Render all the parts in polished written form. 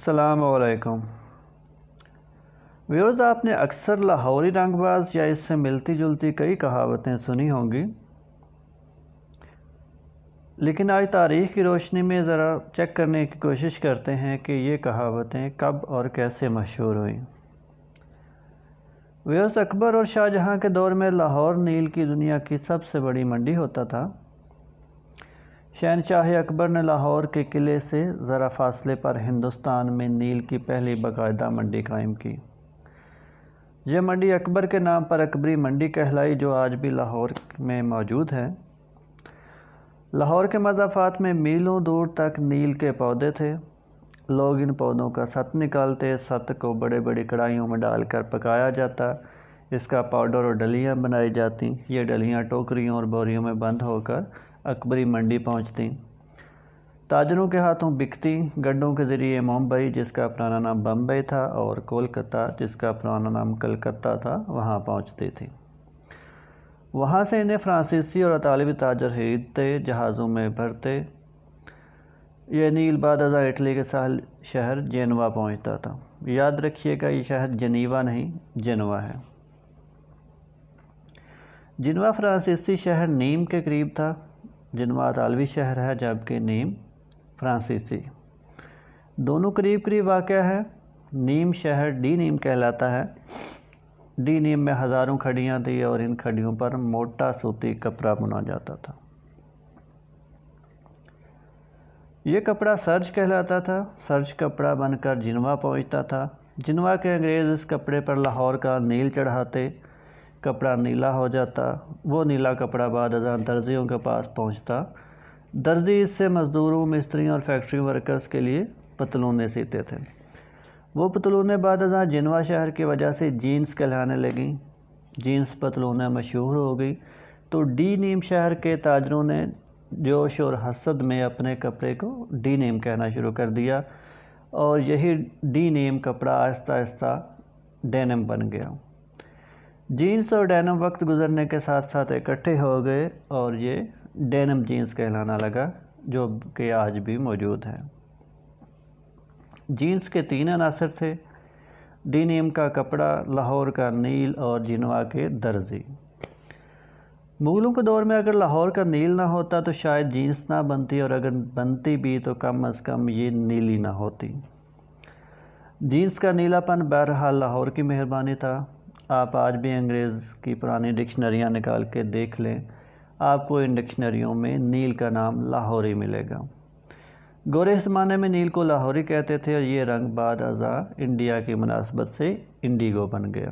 السلام علیکم ویورز، آپ نے اکثر لاہوری رنگ باز یا اس سے ملتی جلتی کئی کہاوتیں سنی ہوں گی، لیکن آج تاریخ کی روشنی میں ذرا چیک کرنے کی کوشش کرتے ہیں کہ یہ کہاوتیں کب اور کیسے مشہور ہوئیں۔ ویورز، اکبر اور شاہ جہاں کے دور میں لاہور نیل کی دنیا کی سب سے بڑی منڈی ہوتا تھا۔ شہنشاہ اکبر نے لاہور کے قلعے سے ذرا فاصلے پر ہندوستان میں نیل کی پہلی باقاعدہ منڈی قائم کی۔ یہ منڈی اکبر کے نام پر اکبری منڈی کہلائی، جو آج بھی لاہور میں موجود ہے۔ لاہور کے مضافات میں میلوں دور تک نیل کے پودے تھے۔ لوگ ان پودوں کا ست نکالتے، ست کو بڑے بڑی کڑھائیوں میں ڈال کر پکایا جاتا، اس کا پاؤڈر اور ڈلیاں بنائی جاتی۔ یہ ڈلیاں ٹوکریوں اور بوریوں میں بند ہو کر اکبری منڈی پہنچتی، تاجروں کے ہاتھوں بکتی۔ گڈوں کے ذریعے ممبئی، جس کا پرانا نام بمبئی تھا، اور کولکتہ، جس کا پرانا نام کلکتہ تھا، وہاں پہنچتی تھی۔ وہاں سے انہیں فرانسیسی اور اطالوی تاجر خریدتے، جہازوں میں بھرتے۔ یہ نیل بعد ازاں اٹلی کے ساحل شہر جینوا پہنچتا تھا۔ یاد رکھیے گا، یہ شہر جنیوا نہیں، جینوا ہے۔ جنوا فرانسیسی شہر نیم کے قریب تھا۔ جنوا اطالوی شہر ہے، جبکہ نیم فرانسیسی۔ دونوں قریب قریب واقع ہے۔ نیم شہر ڈی نیم کہلاتا ہے۔ ڈی نیم میں ہزاروں کھڑیاں تھیں اور ان کھڑیوں پر موٹا سوتی کپڑا بنا جاتا تھا۔ یہ کپڑا سرج کہلاتا تھا۔ سرج کپڑا بن کر جنوا پہنچتا تھا۔ جنوا کے انگریز اس کپڑے پر لاہور کا نیل چڑھاتے، کپڑا نیلا ہو جاتا۔ وہ نیلا کپڑا بعد ازاں درزیوں کے پاس پہنچتا۔ درزی اس سے مزدوروں، مستریوں اور فیکٹری ورکرز کے لیے پتلونیں سیتے تھے۔ وہ پتلونیں بعد ازاں جنوا شہر کی وجہ سے جینس کہلانے لگیں۔ جینس پتلونیں مشہور ہو گئی، تو ڈی نیم شہر کے تاجروں نے جوش اور حسد میں اپنے کپڑے کو ڈی نیم کہنا شروع کر دیا، اور یہی ڈی نیم کپڑا آہستہ آہستہ ڈینم بن گیا۔ جینس اور ڈینم وقت گزرنے کے ساتھ ساتھ اکٹھے ہو گئے اور یہ ڈینم جینس کہلانا لگا، جو کہ آج بھی موجود ہے۔ جینس کے 3 عناصر تھے: ڈی نیم کا کپڑا، لاہور کا نیل اور جنوا کے درزی۔ مغلوں کے دور میں اگر لاہور کا نیل نہ ہوتا تو شاید جینس نہ بنتی، اور اگر بنتی بھی تو کم از کم یہ نیلی نہ ہوتی۔ جینس کا نیلا پن بہرحال لاہور کی مہربانی تھا۔ آپ آج بھی انگریز کی پرانی ڈکشنریاں نکال کے دیکھ لیں، آپ کو ان ڈکشنریوں میں نیل کا نام لاہوری ملے گا۔ گورے زمانے میں نیل کو لاہوری کہتے تھے، اور یہ رنگ بعد ازاں انڈیا کی مناسبت سے انڈیگو بن گیا۔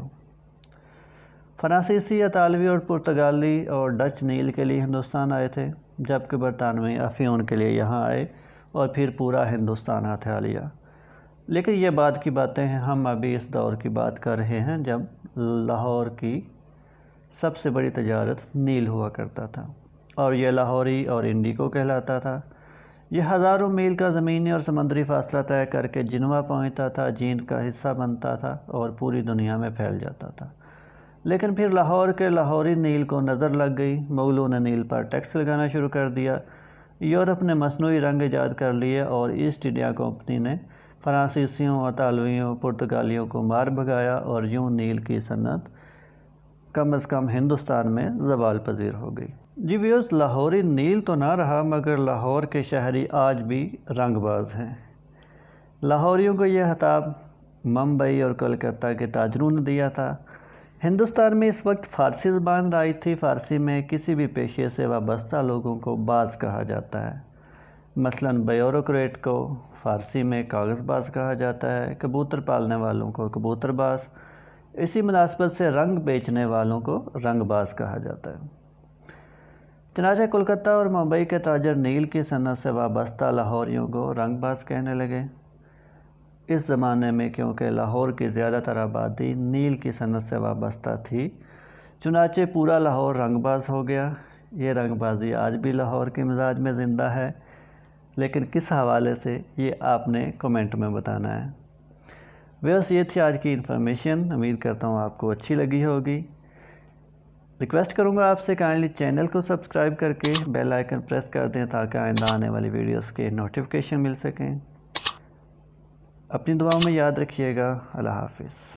فرانسیسی، اطالوی اور پرتگالی اور ڈچ نیل کے لیے ہندوستان آئے تھے، جبکہ برطانوی افیون کے لیے یہاں آئے اور پھر پورا ہندوستان ہتھیا لیا۔ لیکن یہ بعد کی باتیں ہیں، ہم ابھی اس دور کی بات کر رہے ہیں جب لاہور کی سب سے بڑی تجارت نیل ہوا کرتا تھا، اور یہ لاہوری اور انڈیگو کہلاتا تھا۔ یہ ہزاروں میل کا زمینی اور سمندری فاصلہ طے کر کے جنوا پہنچتا تھا، جین کا حصہ بنتا تھا اور پوری دنیا میں پھیل جاتا تھا۔ لیکن پھر لاہور کے لاہوری نیل کو نظر لگ گئی۔ مغلوں نے نیل پر ٹیکس لگانا شروع کر دیا۔ یورپ نے مصنوعی رنگ ایجاد کر لیے، اور ایسٹ انڈیا کمپنی نے فرانسیسیوں، اطالویوں، پرتگالیوں کو مار بھگایا، اور یوں نیل کی صنعت کم از کم ہندوستان میں زوال پذیر ہو گئی۔ جی ویورز، لاہوری نیل تو نہ رہا، مگر لاہور کے شہری آج بھی رنگ باز ہیں۔ لاہوریوں کو یہ خطاب ممبئی اور کلکتہ کے تاجروں نے دیا تھا۔ ہندوستان میں اس وقت فارسی زبان رائج تھی۔ فارسی میں کسی بھی پیشے سے وابستہ لوگوں کو باز کہا جاتا ہے۔ مثلاً بیوروکریٹ کو فارسی میں کاغذ باز کہا جاتا ہے، کبوتر پالنے والوں کو کبوتر باز۔ اسی مناسبت سے رنگ بیچنے والوں کو رنگ باز کہا جاتا ہے۔ چنانچہ کلکتہ اور ممبئی کے تاجر نیل کی صنعت سے وابستہ لاہوریوں کو رنگ باز کہنے لگے۔ اس زمانے میں کیونکہ لاہور کی زیادہ تر آبادی نیل کی صنعت سے وابستہ تھی، چنانچہ پورا لاہور رنگ باز ہو گیا۔ یہ رنگ بازی آج بھی لاہور کے مزاج میں زندہ ہے، لیکن کس حوالے سے یہ آپ نے کمنٹ میں بتانا ہے۔ ویسے یہ تھی آج کی انفارمیشن، امید کرتا ہوں آپ کو اچھی لگی ہوگی۔ ریکویسٹ کروں گا آپ سے کائنڈلی چینل کو سبسکرائب کر کے بیل آئیکن پریس کر دیں، تاکہ آئندہ آنے والی ویڈیوز کے نوٹیفیکیشن مل سکیں۔ اپنی دعاؤں میں یاد رکھیے گا۔ اللہ حافظ۔